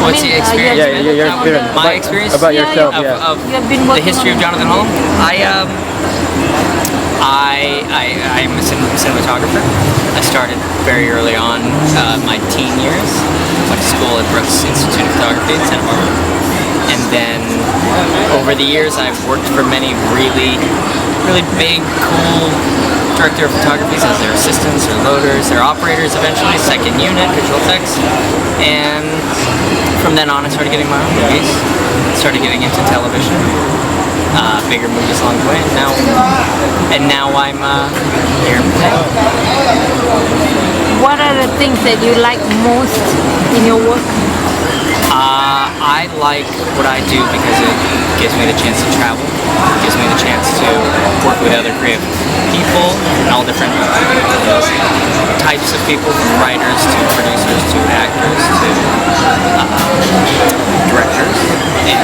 What's the experience? Your experience. My experience about yourself. Of the history of Jonathan Hall. I'm a cinematographer. I started very early on, my teen years. Went to school at Brooks Institute of Photography in Santa Barbara, and then over the years I've worked for many really big, cool director of photography as their assistants, their loaders, their operators eventually, second unit, visual effects. And from then on I started getting my own movies, started getting into television, bigger movies along the way, and now I'm here in Penang. What are the things that you like most in your work? I like what I do because it gives me the chance to travel, it gives me the chance to work with other creative people and all different types of people, from writers to producers to actors to directors, and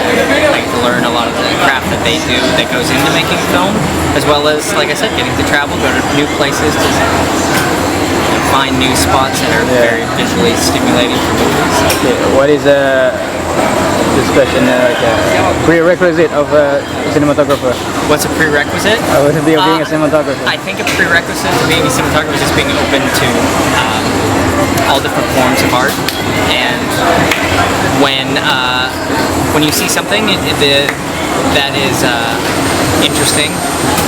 I learn a lot of the craft that they do that goes into making film, as well as, like I said, getting to travel, go to new places, to find new spots that are very visually stimulating for movies. Okay. What is this question, prerequisite of a cinematographer? What's a prerequisite? Being a cinematographer. I think a prerequisite to being a cinematographer is just being open to all different forms of art, and when you see something that is interesting,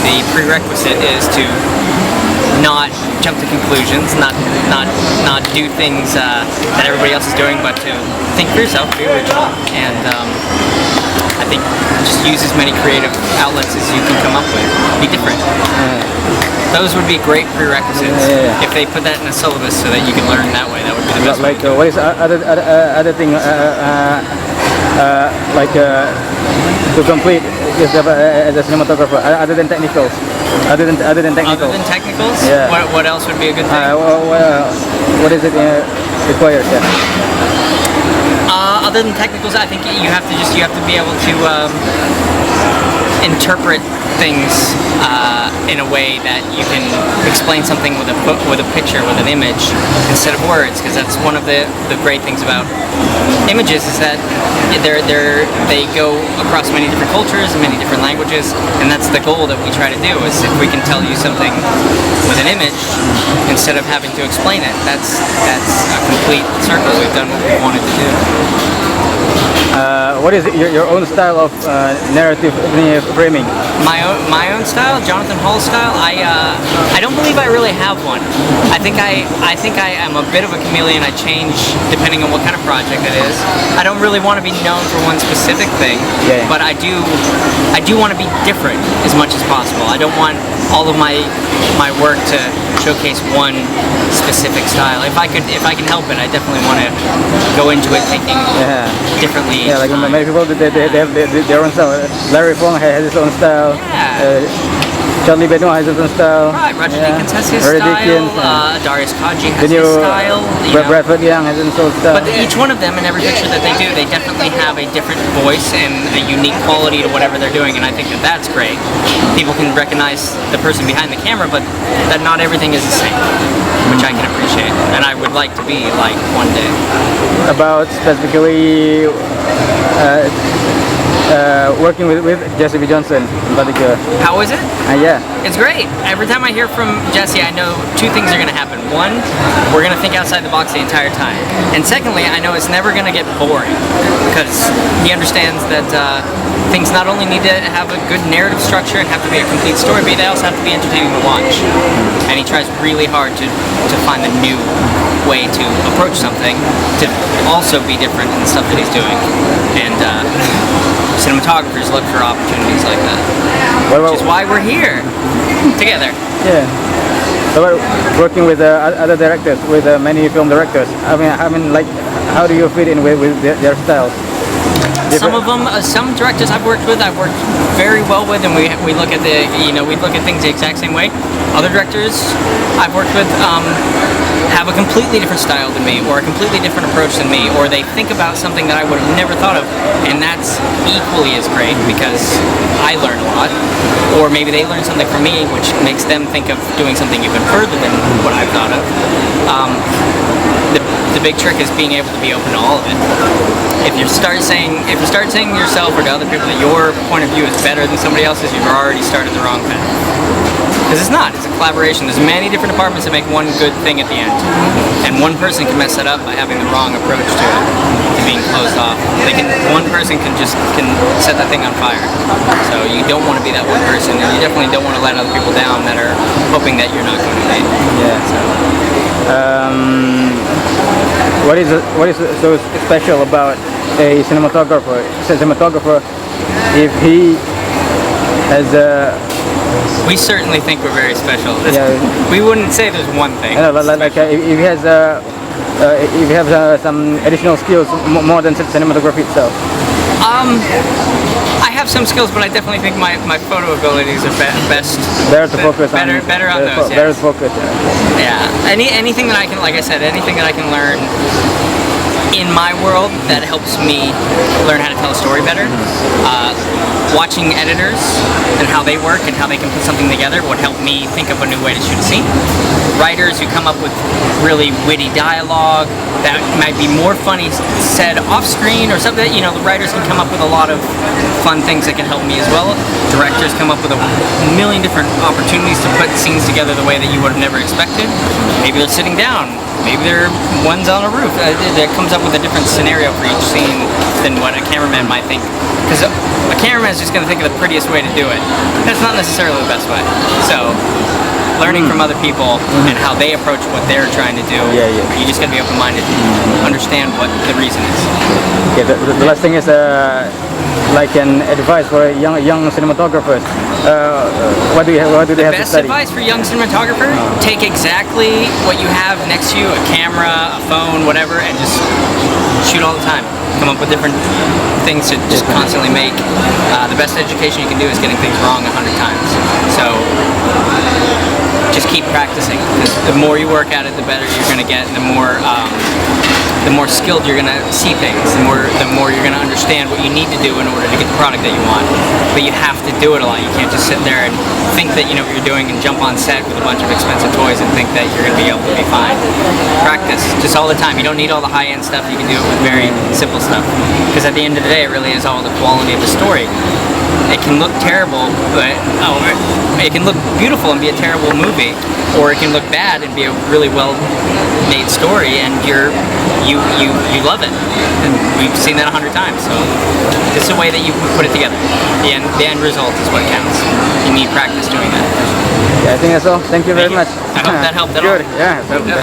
the prerequisite is to not jump to conclusions, not do things that everybody else is doing, but to think for yourself, be original, and I think just use as many creative outlets as you can come up with. Be different. Those would be great prerequisites. If they put that in a syllabus so that you can learn that way, that would be the best. Like what is other thing to complete as a cinematographer, other than technicals? Other than technicals? Yeah. What else would be a good thing? What is it required? Other than technicals, I think you have to be able to interpret things in a way that you can explain something with a picture, with an image, instead of words. Because that's one of the great things about images, is that they go across many different cultures and many different languages, and that's the goal that we try to do. Is if we can tell you something with an image instead of having to explain it, that's a complete circle. We've done what we wanted to do. What is your own style of narrative framing? My own style, Jonathan Hall style. I don't believe I really have one. I think I am a bit of a chameleon. I change depending on what kind of project it is. I don't really want to be known for one specific thing, but I do want to be different as much as possible. I don't want all of my work to showcase one specific style. If I can help it, I definitely want to go into it thinking differently. Yeah, like many people, they have their own style. Larry Fong has his own style. Charlie Benoit has his own style. Right, Roger Deakins has his style. Darius Kaji has his style. Bradford Young has his own style. But each one of them, in every picture that they do, they definitely have a different voice and a unique quality to whatever they're doing, and I think that that's great. People can recognize the person behind the camera, but that not everything is the same, which I can appreciate, and I would like to be like one day. About specifically working with Jesse B. Johnson in particular. How is it? Yeah. It's great. Every time I hear from Jesse, I know two things are going to happen. One, we're going to think outside the box the entire time. And secondly, I know it's never going to get boring, because he understands that things not only need to have a good narrative structure and have to be a complete story, but they also have to be entertaining to watch. And he tries really hard to find a new way to approach something to also be different in the stuff that he's doing. And cinematographers look for opportunities like that, which is why we're here together. Yeah. So working with other directors, with many film directors, I mean, like, how do you fit in with their styles? Some of them, some directors I've worked very well with, and we look at we look at things the exact same way. Other directors I've worked with have a completely different style than me, or a completely different approach than me, or they think about something that I would have never thought of, and that's equally as great because I learn a lot, or maybe they learn something from me, which makes them think of doing something even further than what I've thought of. the big trick is being able to be open to all of it. If you start saying to yourself or to other people that your point of view is better than somebody else's, you've already started the wrong path. Because it's not. It's a collaboration. There's many different departments that make one good thing at the end, and one person can mess that up by having the wrong approach to it, to being closed off. One person can set that thing on fire. So you don't want to be that one person, and you definitely don't want to let other people down that are hoping that you're not going to make. Yeah. So. What is so special about a cinematographer? If he has a... We certainly think we're very special. Yeah. We wouldn't say there's one thing. If he has if you have some additional skills more than cinematography itself. I have some skills, but I definitely think my photo abilities are best. Better to focus on. Better on those. Better to focus. Yeah. Anything that I can, like I said, anything that I can learn in my world that helps me learn how to tell a story better. Watching editors and how they work and how they can put something together would help me think of a new way to shoot a scene. Writers who come up with really witty dialogue that might be more funny said off screen or something. You know, the writers can come up with a lot of fun things that can help me as well. Directors come up with a million different opportunities to put scenes together the way that you would have never expected. Maybe they're sitting down. Maybe they're one's on a roof. That comes up with a different scenario for each scene than what a cameraman might think. Because a cameraman is just going to think of the prettiest way to do it. That's not necessarily the best way. So, learning from other people and how they approach what they're trying to do, you just got to be open-minded and understand what the reason is. Okay, the last thing is like an advice for young cinematographers. What do they have to study? The best advice for young cinematographer: take exactly what you have next to you, a camera, a phone, whatever, and just shoot all the time. Come up with different things to just constantly make. The best education you can do is getting things wrong 100 times. So just keep practicing, because the more you work at it, the better you're going to get, and the more skilled you're going to see things, the more you're going to understand what you need to do in order to get the product that you want. But you have to do it a lot. You can't just sit there and think that you know what you're doing and jump on set with a bunch of expensive toys and think that you're going to be able to be fine. Practice, just all the time. You don't need all the high-end stuff. You can do it with very simple stuff. Because at the end of the day, it really is all the quality of the story. It can look terrible, but it can look beautiful and be a terrible movie, or it can look bad and be a really well-made story, and you love it. And we've seen that 100 times. So it's the way that you put it together. The end result is what counts. You need practice doing that. Yeah, I think that's all. Thank you very much. I hope that helped at all. Good. Yeah.